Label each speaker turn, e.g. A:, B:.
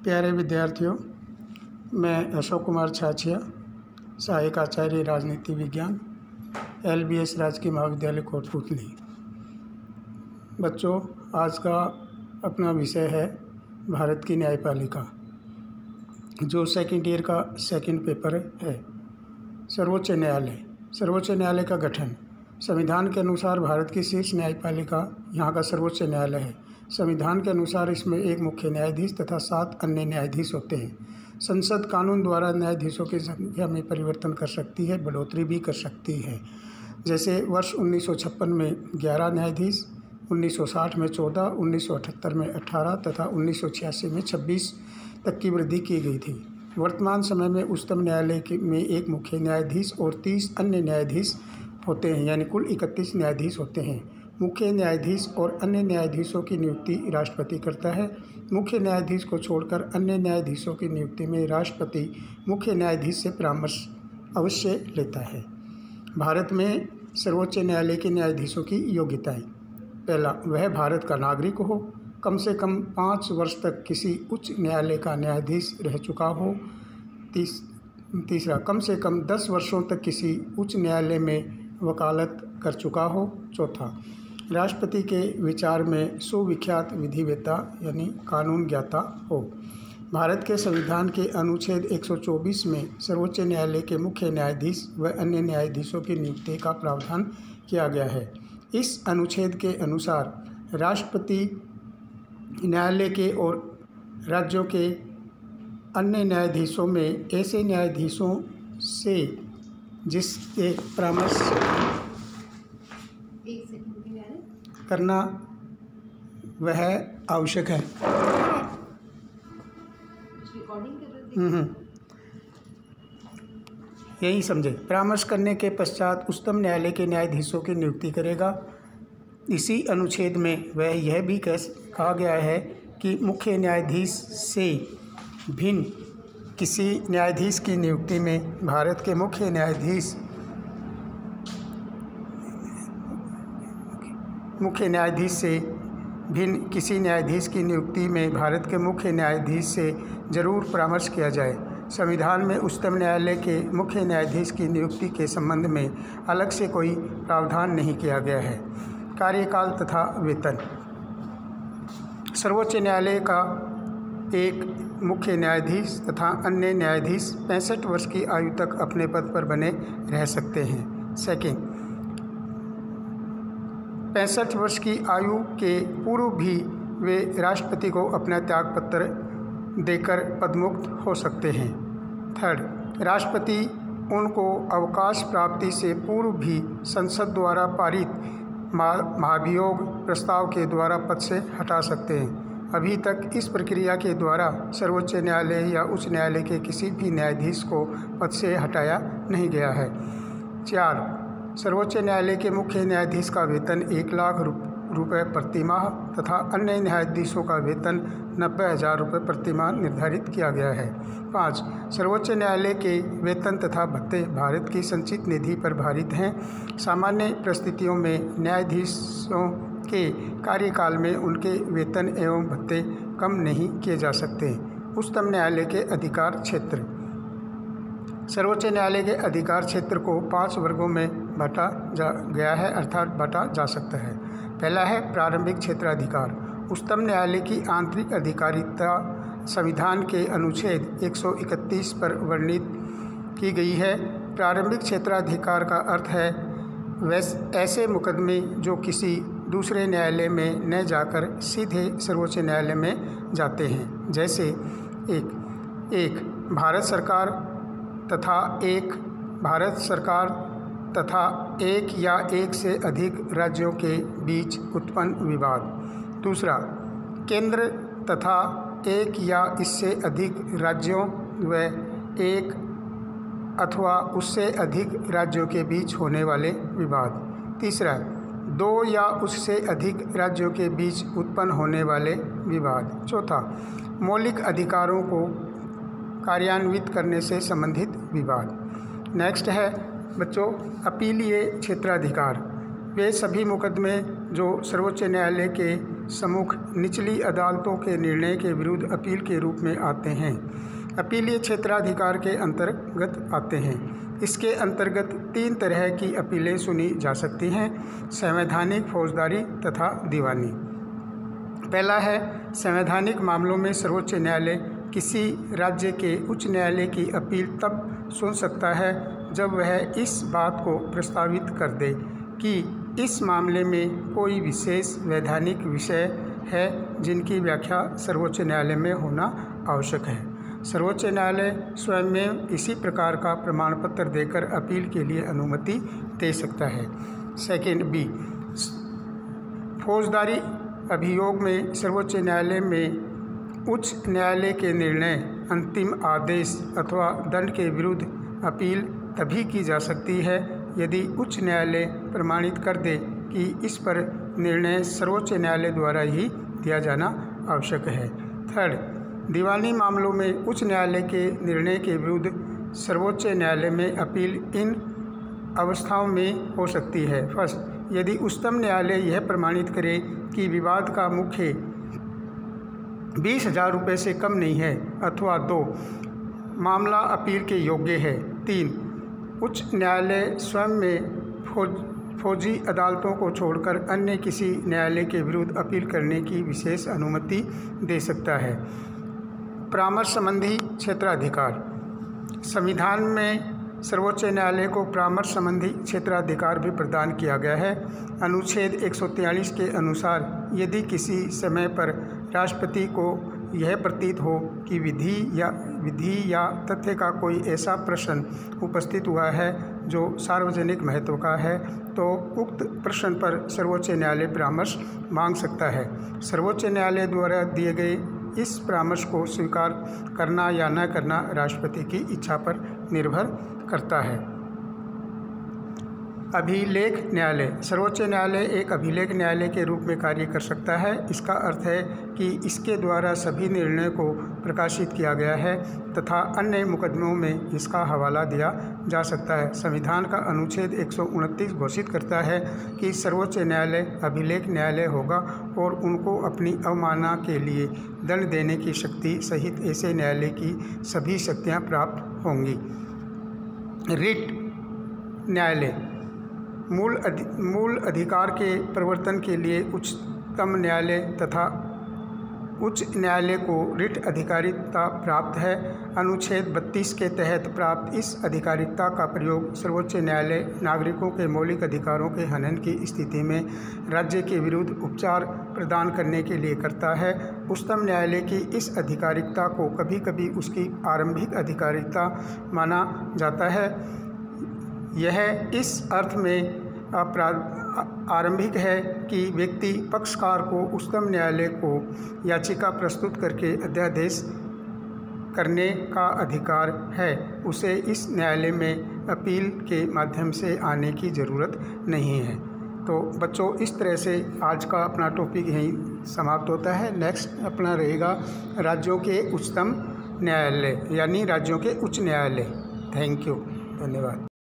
A: प्यारे विद्यार्थियों, मैं अशोक कुमार छाछिया, सहायक आचार्य राजनीति विज्ञान, LBS राजकीय महाविद्यालय कोटपुतली। बच्चों, आज का अपना विषय है भारत की न्यायपालिका, जो सेकंड ईयर का सेकंड पेपर है। सर्वोच्च न्यायालय का गठन। संविधान के अनुसार भारत की शीर्ष न्यायपालिका यहाँ का सर्वोच्च न्यायालय है। संविधान के अनुसार इसमें एक मुख्य न्यायाधीश तथा 7 अन्य न्यायाधीश होते हैं। संसद कानून द्वारा न्यायाधीशों की संख्या में परिवर्तन कर सकती है, बढ़ोतरी भी कर सकती है। जैसे वर्ष 1956 में 11 न्यायाधीश, 1960 में 14, 1978 में 18 तथा 1986 में 26 तक की वृद्धि की गई थी। वर्तमान समय में उच्चतम न्यायालय में एक मुख्य न्यायाधीश और 30 अन्य न्यायाधीश होते हैं, यानी कुल 31 न्यायाधीश होते हैं। मुख्य न्यायाधीश और अन्य न्यायाधीशों की नियुक्ति राष्ट्रपति करता है। मुख्य न्यायाधीश को छोड़कर अन्य न्यायाधीशों की नियुक्ति में राष्ट्रपति मुख्य न्यायाधीश से परामर्श अवश्य लेता है। भारत में सर्वोच्च न्यायालय के न्यायाधीशों की योग्यताएं। पहला, वह भारत का नागरिक हो, कम से कम 5 वर्ष तक किसी उच्च न्यायालय का न्यायाधीश रह चुका हो। तीसरा, कम से कम 10 वर्षों तक किसी उच्च न्यायालय में वकालत कर चुका हो। चौथा, राष्ट्रपति के विचार में सुविख्यात विधिवेत्ता यानी कानून ज्ञाता हो। भारत के संविधान के अनुच्छेद 124 में सर्वोच्च न्यायालय के मुख्य न्यायाधीश व अन्य न्यायाधीशों की नियुक्ति का प्रावधान किया गया है। इस अनुच्छेद के अनुसार राष्ट्रपति न्यायालय के और राज्यों के अन्य न्यायाधीशों में ऐसे न्यायाधीशों से जिसके परामर्श करना वह आवश्यक है। यही समझे। परामर्श करने के पश्चात उच्चतम न्यायालय के न्यायाधीशों की नियुक्ति करेगा। इसी अनुच्छेद में वह यह भी कहा गया है कि मुख्य न्यायाधीश से भिन्न किसी न्यायाधीश की नियुक्ति में भारत के मुख्य न्यायाधीश से भिन्न किसी न्यायाधीश की नियुक्ति में भारत के मुख्य न्यायाधीश से जरूर परामर्श किया जाए। संविधान में उच्चतम न्यायालय के मुख्य न्यायाधीश की नियुक्ति के संबंध में अलग से कोई प्रावधान नहीं किया गया है। कार्यकाल तथा वेतन। सर्वोच्च न्यायालय का एक मुख्य न्यायाधीश तथा अन्य न्यायाधीश 65 वर्ष की आयु तक अपने पद पर बने रह सकते हैं। सेकंड, 65 वर्ष की आयु के पूर्व भी वे राष्ट्रपति को अपना त्यागपत्र देकर पदमुक्त हो सकते हैं। थर्ड, राष्ट्रपति उनको अवकाश प्राप्ति से पूर्व भी संसद द्वारा पारित महाभियोग प्रस्ताव के द्वारा पद से हटा सकते हैं। अभी तक इस प्रक्रिया के द्वारा सर्वोच्च न्यायालय या उच्च न्यायालय के किसी भी न्यायाधीश को पद से हटाया नहीं गया है। 4, सर्वोच्च न्यायालय के मुख्य न्यायाधीश का वेतन 1 लाख रुपये प्रतिमाह तथा अन्य न्यायाधीशों का वेतन 90,000 रुपये प्रतिमाह निर्धारित किया गया है। 5, सर्वोच्च न्यायालय के वेतन तथा भत्ते भारत की संचित निधि पर भारित हैं। सामान्य परिस्थितियों में न्यायाधीशों के कार्यकाल में उनके वेतन एवं भत्ते कम नहीं किए जा सकते। उच्चतम न्यायालय के अधिकार क्षेत्र। सर्वोच्च न्यायालय के अधिकार क्षेत्र को 5 वर्गों में बांटा गया है, अर्थात बांटा जा सकता है। पहला है प्रारंभिक क्षेत्राधिकार। उच्चतम न्यायालय की आंतरिक अधिकारिता संविधान के अनुच्छेद 131 पर वर्णित की गई है। प्रारंभिक क्षेत्राधिकार का अर्थ है ऐसे मुकदमे जो किसी दूसरे न्यायालय में न जाकर सीधे सर्वोच्च न्यायालय में जाते हैं। जैसे एक भारत सरकार तथा एक या एक से अधिक राज्यों के बीच उत्पन्न विवाद। दूसरा, केंद्र तथा एक या इससे अधिक राज्यों व एक अथवा उससे अधिक राज्यों के बीच होने वाले विवाद। तीसरा, 2 या उससे अधिक राज्यों के बीच उत्पन्न होने वाले विवाद। चौथा, मौलिक अधिकारों को कार्यान्वित करने से संबंधित विवाद। नेक्स्ट है बच्चों अपीलीय क्षेत्राधिकार। वे सभी मुकदमे जो सर्वोच्च न्यायालय के सम्मुख निचली अदालतों के निर्णय के विरुद्ध अपील के रूप में आते हैं। अपीलीय क्षेत्राधिकार के अंतर्गत आते हैं। इसके अंतर्गत 3 तरह की अपीलें सुनी जा सकती हैं: संवैधानिक, फौजदारी तथा दीवानी। पहला है, संवैधानिक मामलों में सर्वोच्च न्यायालय किसी राज्य के उच्च न्यायालय की अपील तब सुन सकता है जब वह इस बात को प्रस्तावित कर दे कि इस मामले में कोई विशेष वैधानिक विषय है जिनकी व्याख्या सर्वोच्च न्यायालय में होना आवश्यक है। सर्वोच्च न्यायालय स्वयं में इसी प्रकार का प्रमाण पत्र देकर अपील के लिए अनुमति दे सकता है। सेकंड बी, फौजदारी अभियोग में सर्वोच्च न्यायालय में उच्च न्यायालय के निर्णय, अंतिम आदेश अथवा दंड के विरुद्ध अपील तभी की जा सकती है यदि उच्च न्यायालय प्रमाणित कर दे कि इस पर निर्णय सर्वोच्च न्यायालय द्वारा ही दिया जाना आवश्यक है। थर्ड, दीवानी मामलों में उच्च न्यायालय के निर्णय के विरुद्ध सर्वोच्च न्यायालय में अपील इन अवस्थाओं में हो सकती है। फर्स्ट, यदि उच्चतम न्यायालय यह प्रमाणित करे कि विवाद का मुख्य 20,000 रुपये से कम नहीं है, अथवा 2, मामला अपील के योग्य है। 3, उच्च न्यायालय स्वयं में फौजी अदालतों को छोड़कर अन्य किसी न्यायालय के विरुद्ध अपील करने की विशेष अनुमति दे सकता है। परामर्श संबंधी क्षेत्राधिकार। संविधान में सर्वोच्च न्यायालय को परामर्श संबंधी क्षेत्राधिकार भी प्रदान किया गया है। अनुच्छेद 143 के अनुसार यदि किसी समय पर राष्ट्रपति को यह प्रतीत हो कि विधि या तथ्य का कोई ऐसा प्रश्न उपस्थित हुआ है जो सार्वजनिक महत्व का है, तो उक्त प्रश्न पर सर्वोच्च न्यायालय परामर्श मांग सकता है। सर्वोच्च न्यायालय द्वारा दिए गए इस परामर्श को स्वीकार करना या न करना राष्ट्रपति की इच्छा पर निर्भर करता है। अभिलेख न्यायालय। सर्वोच्च न्यायालय एक अभिलेख न्यायालय के रूप में कार्य कर सकता है। इसका अर्थ है कि इसके द्वारा सभी निर्णय को प्रकाशित किया गया है तथा अन्य मुकदमों में इसका हवाला दिया जा सकता है। संविधान का अनुच्छेद 129 घोषित करता है कि सर्वोच्च न्यायालय अभिलेख न्यायालय होगा और उनको अपनी अवमानना के लिए दंड देने की शक्ति सहित ऐसे न्यायालय की सभी शक्तियाँ प्राप्त होंगी। रिट न्यायालय। मूल अधिकार के प्रवर्तन के लिए उच्चतम न्यायालय तथा उच्च न्यायालय को रिट अधिकारिता प्राप्त है। अनुच्छेद 32 के तहत प्राप्त इस अधिकारिता का प्रयोग सर्वोच्च न्यायालय नागरिकों के मौलिक अधिकारों के हनन की स्थिति में राज्य के विरुद्ध उपचार प्रदान करने के लिए करता है। उच्चतम न्यायालय की इस अधिकारिता को कभी कभी उसकी आरंभिक अधिकारिता माना जाता है। यह इस अर्थ में आरंभिक है कि व्यक्ति पक्षकार को उच्चतम न्यायालय को याचिका प्रस्तुत करके अध्यादेश करने का अधिकार है। उसे इस न्यायालय में अपील के माध्यम से आने की ज़रूरत नहीं है। तो बच्चों, इस तरह से आज का अपना टॉपिक यहीं समाप्त होता है। नेक्स्ट अपना रहेगा राज्यों के उच्चतम न्यायालय यानी राज्यों के उच्च न्यायालय। थैंक यू, धन्यवाद।